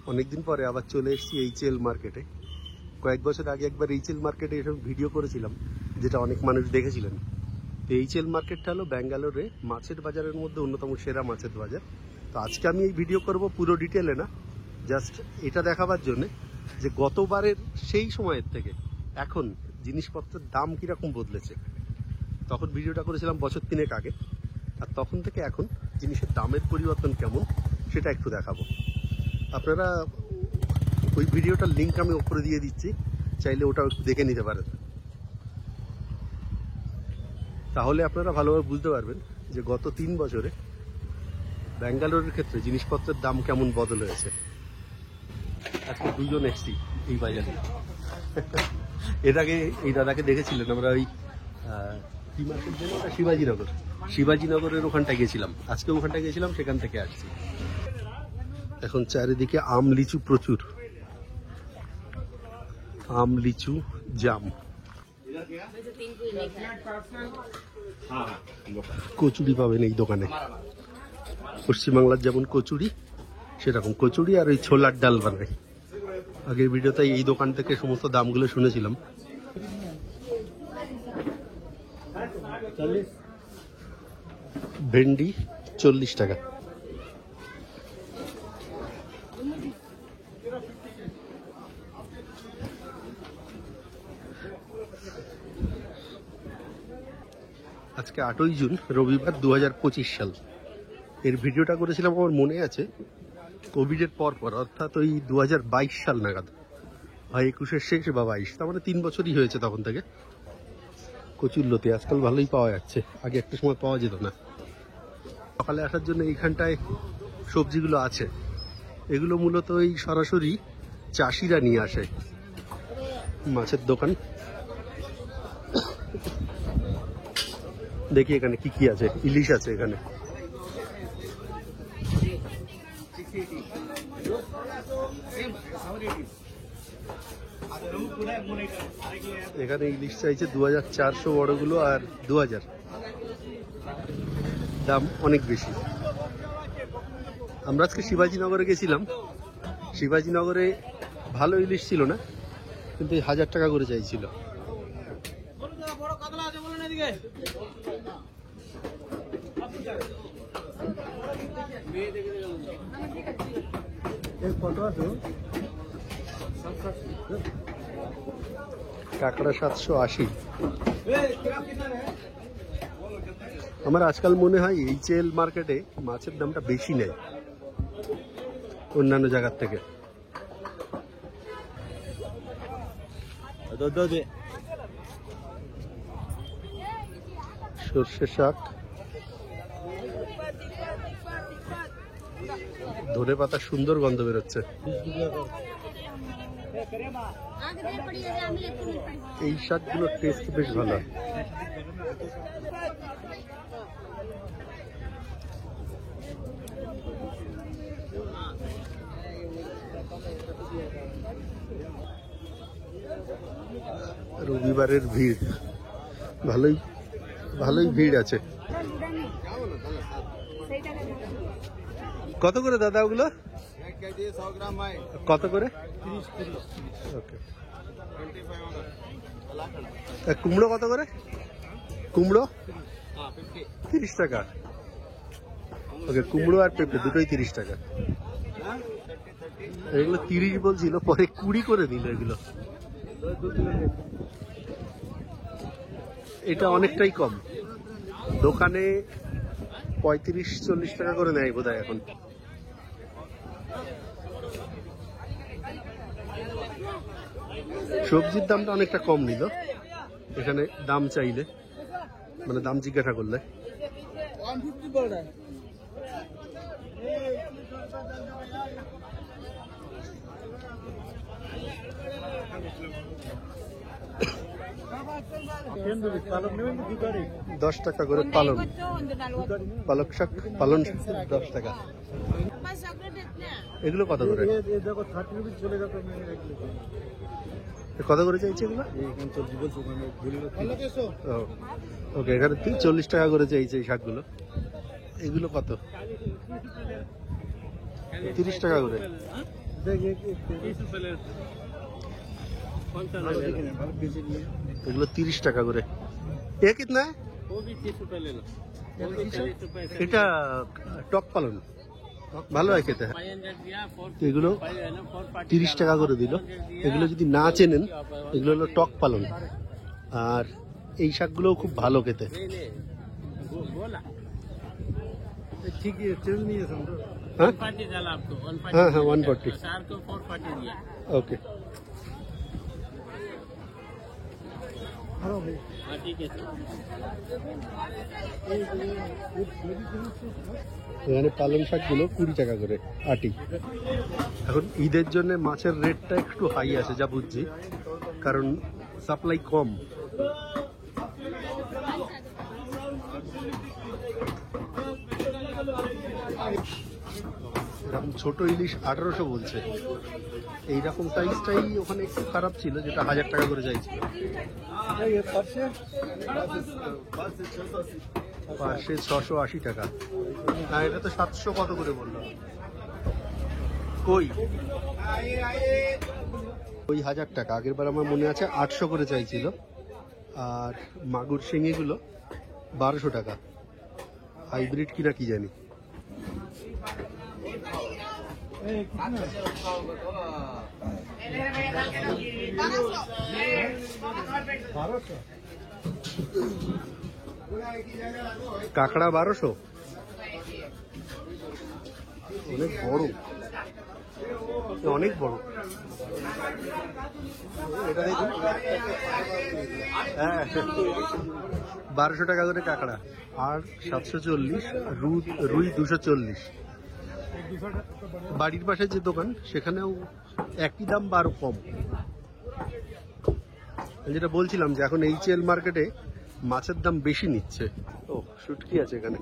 অনেকদিন পরে আবার চলে এসেছি এইচএল মার্কেটে। কয়েক বছর আগে একবার এইচএল মার্কেটে এসব ভিডিও করেছিলাম, যেটা অনেক মানুষ দেখেছিলেন। তো এইচএল মার্কেটটা হলো ব্যাঙ্গালোরে মাছের বাজারের মধ্যে অন্যতম সেরা মাছের বাজার। তো আজকে আমি এই ভিডিও করব পুরো ডিটেলে না, জাস্ট এটা দেখাবার জন্যে যে গতবারের সেই সময়ের থেকে এখন জিনিসপত্রের দাম কীরকম বদলেছে। তখন ভিডিওটা করেছিলাম বছর 3 আগে, আর তখন থেকে এখন জিনিসের দামের পরিবর্তন কেমন সেটা একটু দেখাবো। আপনারা ওই ভিডিওটার লিঙ্ক আমি ওপরে দিয়ে দিচ্ছি, চাইলে ওটা একটু দেখে নিতে পারেন। তাহলে আপনারা ভালোভাবে বুঝতে পারবেন যে গত 3 বছরে ব্যাঙ্গালোরের ক্ষেত্রে জিনিসপত্রের দাম কেমন বদল হয়েছে। আজকে 2 জন এসছি এই বাজারে। এর আগে এই দাদাকে দেখেছিলেন আমরা ওই কি মার্কেট যেন, ওটা শিবাজীনগরের ওখানটায় গেছিলাম। আজকে ওখানটায় গেছিলাম, সেখান থেকে আসছি। এখন চারিদিকে আম লিচু প্রচুর, আম লিচু জাম। কচুরি পাবেন এই দোকানে, পশ্চিমবাংলার যেমন কচুরি সেরকম কচুরি, আর ওই ছোলার ডাল বানায়। আগের ভিডিওতে এই দোকান থেকে সমস্ত দামগুলো শুনেছিলাম। ভেন্ডি 40 টাকা। আজকে 8ই জুন, রবিবার, 2025 সাল। এর ভিডিওটা করেছিলাম আমার মনে আছে কোভিডের পর, অর্থাৎ ওই 2022 সাল নাগাদ, হয় 21-এর শেষ বা 22, তার মানে 3 বছরই হয়েছে তখন থেকে। কচুরলতি আজকাল ভালোই পাওয়া যাচ্ছে, আগে একটা সময় পাওয়া যেত না। সকালে আসার জন্য এইখানটায় সবজিগুলো আছে, এগুলো মূলত ওই সরাসরি চাষিরা নিয়ে আসে। মাছের দোকান, দেখি এখানে কি কি আছে। ইলিশ আছে এখানে, এখানে ইলিশ চাইছে 2400 বড়গুলো, আর 2000। দাম অনেক বেশি। আমরা আজকে শিবাজীনগরে গেছিলাম। শিবাজীনগরে ভালো ইলিশ ছিল না, কিন্তু 1000 টাকা করে চাইছিল। কাঁকড়া 780। আমার আজকাল মনে হয় এইচএল মার্কেটে মাছের দামটা বেশি নেয় অন্যান্য জায়গার থেকে। সর্ষে শাক, ধনে পাতা সুন্দর গন্ধ বেরোচ্ছে। এই শাকগুলোর টেস্ট বেশ ভালো। রবিবারের ভিড়, ভালোই ভালোই ভিড় আছে। কত করে দাদা ওগুলো? কত করে? ওকে। কুমড়ো কত করে? কুমড়ো 30 টাকা। ওকে, কুমড়ো আর পেঁপে দুটোই 30 টাকা। এগুলো 30 বলছিল, পরে 20 করে দিল এগুলো। এটা অনেকটাই কম, দোকানে 35-40 টাকা করে নেয় বোধহয় এখন। সবজির দামটা অনেকটা কম নিল এখানে, দাম চাইলে, মানে দাম জিজ্ঞাসা করলে। দশ টাকা করে পালন, পালক শাক, পালন 10 টাকা। এগুলো কত করে? কত করে চাইছে এগুলো? ওকে, এখানে 40 টাকা করে চাইছে এই শাকগুলো। এগুলো কত? 30 টাকা করে। এগুলো 30 টাকা করে। এ কিতনা है? এটা টক পালন ভালো হয় খেতে। এগুলো 30 টাকা করে দিল। এগুলো যদি না চেনেন, এগুলো হলো টক পালন। আর এই শাকগুলোও খুব ভালো খেতে। হ্যাঁ হ্যাঁ হ্যাঁ 140। ওকে এখানে পালং শাকগুলো 20 টাকা করে আটি। এখন ঈদের জন্য মাছের রেটটা একটু হাই আছে যা বুঝছি, কারণ সাপ্লাই কম। এরকম ছোট ইলিশ 1800 বলছে। এইরকম সাইজটাই ওখানে একটু খারাপ ছিল, যেটা 1000 টাকা করে চাইছিল। পাশে 680 টাকা। আর এটা তো 700 কত করে বললাম। কই ওই 1000 টাকা। আগের বার আমার মনে আছে 800 করে চাইছিল। আর মাগুর শিঙিগুলো 1200 টাকা। হাইব্রিড কিনা কি জানি। কাঁকড়া 1200, অনেক বড়, অনেক বড়। এটা দেখুন, হ্যাঁ 1200 টাকা করে কাঁকড়া। আর 740 রুই 240। বাড়ির পাশে যে দোকান সেখানেও একই দাম বা আরো কম। যেটা বলছিলাম যে এখন এইচএল মার্কেটে মাছের দাম বেশি নিচ্ছে। ও শুটকি আছে এখানে,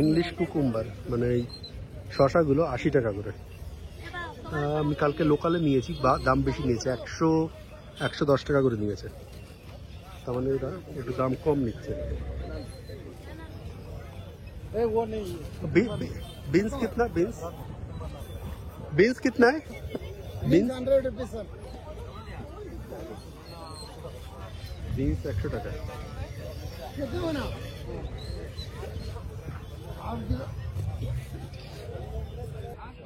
ইংলিশ কুকুম্বার মানে এই শশাগুলো 80 টাকা করে। আমি কালকে লোকালে নিয়েছি, বা দাম বেশি নিয়েছে, 110 টাকা করে নিয়েছে। তার মানে এরা একটু দাম কম নিচ্ছে। बीन्स कितना? बीन्स कितना है? Beans 100 rupees sir. बीन्स 100 টাকা।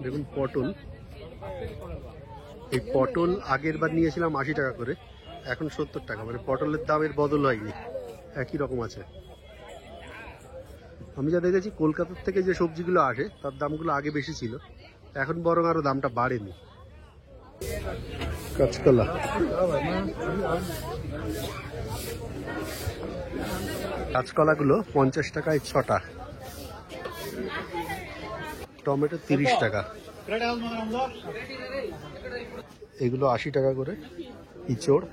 দেখুন পটল, এই পটল আগের বার নিয়েছিলাম 80 টাকা করে, এখন 70 টাকা। মানে পটলের দামের বদল হয়নি, একই রকম আছে। আমি যা দেখেছি কলকাতার থেকে যে সবজিগুলো আসে তার দামগুলো আগে বেশি ছিল, এখন বরং আরো দামটা বাড়েনি। কাঁচকলা কাঁচকলাগুলো 50 টাকায় 6টা। টমেটো 30 টাকা। এগুলো 80 টাকা করে। ইঁচড়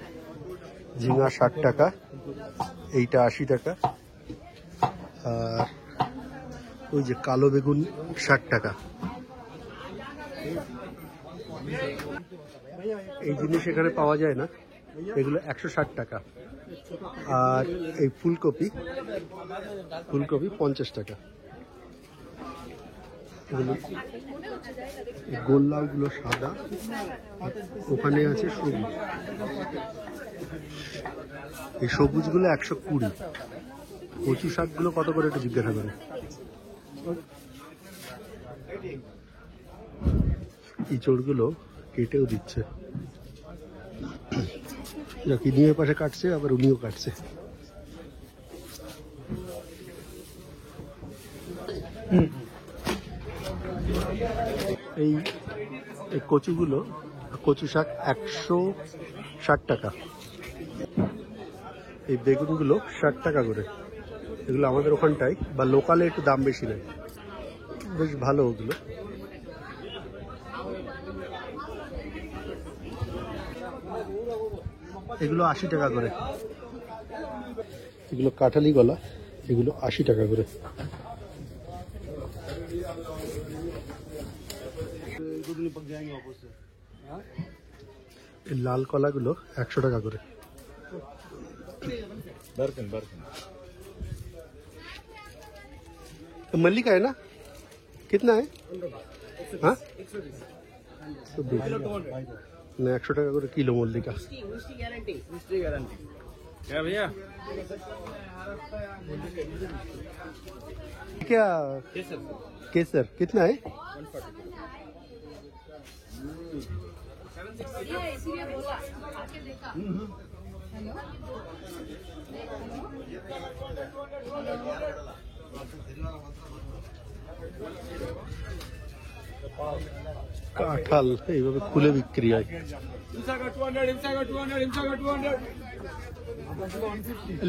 ঝিঙা 60 টাকা, এইটা 80 টাকা। আর ওই যে কালো বেগুন 60 টাকা। এই জিনিস এখানে পাওয়া যায় না, এগুলো 160 টাকা। আর এই ফুলকপি 50 টাকা। গোল্লাগুলো সাদা, ওখানে আছে সবুজ। এই সবুজগুলো 120। কচু শাকগুলো কত করে একটু জিজ্ঞাসা করে। ইঁচড়গুলো কেটেও দিচ্ছে, কিনিয়ে পাশে কাটছে, আবার উনিও কাটছে। এই কচুগুলো, কচু শাক 160 টাকা। এই বেগুনগুলো 60 টাকা করে। এগুলো আমাদের ওখানটায় বা লোকালে একটু দাম বেশি নেয়, বেশ ভালো ওগুলো। এগুলো 80 টাকা করে। এগুলো কাঁঠালি গলা, এগুলো 80 টাকা করে। এই লাল কলাগুলো 100 টাকা করে। मल्ली का है ना, कितना है? हाँ 120 না 100 টাকা করে কিলো মল্লিকা। क्या भैया क्या केसर कितना है? इसीलिए बोला आके देखा কাঁঠাল এইভাবে খুলে বিক্রি হয়।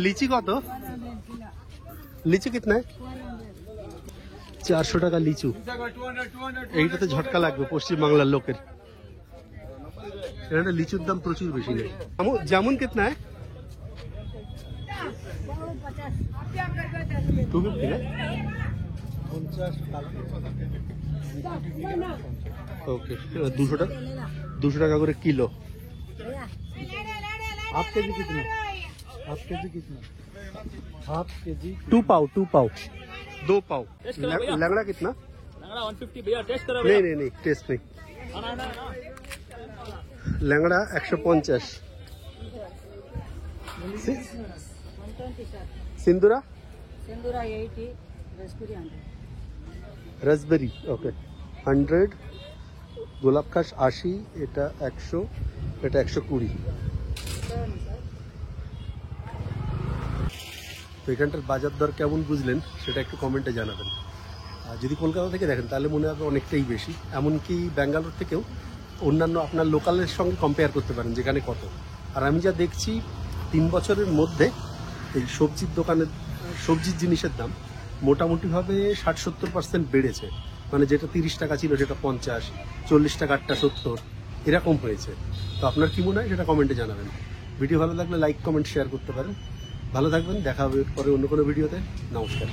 লিচি কত? লিচু কিতনা है? 400 টাকা লিচু। এইটাতে ঝটকা লাগবে পশ্চিম বাংলার লোকের। এখানে লিচুর দাম প্রচুর বেশি নেই। জামুন कितना है? 250 है। ओके 200 টাকা করে কিলো। हाफ के जी कितना? हाफ के जी कितना? हाफ के जी 2 पाव 2 पाव। लंगड़ा कितना? 150 भैया टेस्ट करो नहीं टेस्ट नहीं। लंगड़ा 150। सिंदूरा? सिंदूरा 80 रसपुरी 100 রাসবেরি ওকে 100। গোলাপ খাস 80, এটা 100, এটা 120। তো এখানটার বাজার দর কেমন বুঝলেন সেটা একটু কমেন্টে জানাবেন। আর যদি কলকাতা থেকে দেখেন তাহলে মনে হবে অনেকটাই বেশি, এমনকি ব্যাঙ্গালোর থেকেও অন্যান্য আপনার লোকালের সঙ্গে কম্পেয়ার করতে পারেন যেখানে কত। আর আমি যা দেখছি 3 বছরের মধ্যে এই সবজির দোকানের সবজির জিনিসের দাম মোটামুটিভাবে 60-70% বেড়েছে। মানে যেটা 30 টাকা ছিল সেটা 50, 40 টাকা 70 এরকম হয়েছে। তো আপনার কি মনে হয় সেটা কমেন্টে জানাবেন। ভিডিও ভালো লাগলে লাইক কমেন্ট শেয়ার করতে পারেন। ভালো থাকবেন, দেখা হবে পরে অন্য কোনো ভিডিওতে। নমস্কার।